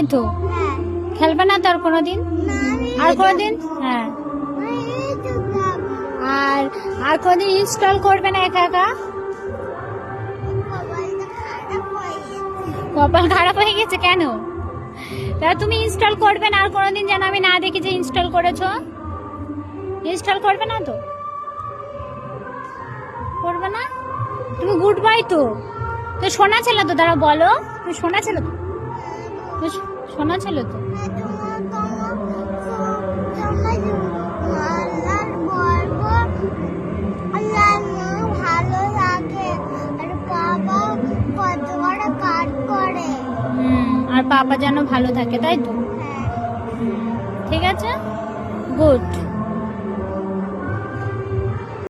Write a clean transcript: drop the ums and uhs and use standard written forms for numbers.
তাই তো? হ্যাঁ। খেলবে না তো আর কোনোদিন? না, আমি আর কোনোদিন? হ্যাঁ। এই তো যাবো। আর আর কোনোদিন ইনস্টল করবে না একা একা? মোবাইলটা খারাপ হয়ে গেছে। কপাল খারাপ হয়ে গেছে কেন? তাহলে তুমি ইনস্টল করবে না আর কোনোদিন, যেন আমি না দেখি যে ইনস্টল করেছো। ইনস্টল করবে না তো? করবে না? তুমি গুড বাই তো। তো শোনা ছিল তো, দাঁড়া বলো। তুমি শোনা ছিল তো? তুমি শোনা ছিল তো? ভালো লাগে আর বাবা কত বড় কাজ করে। আর পাপা যেন ভালো থাকে, তাই তো? হ্যাঁ। ঠিক আছে, গুড।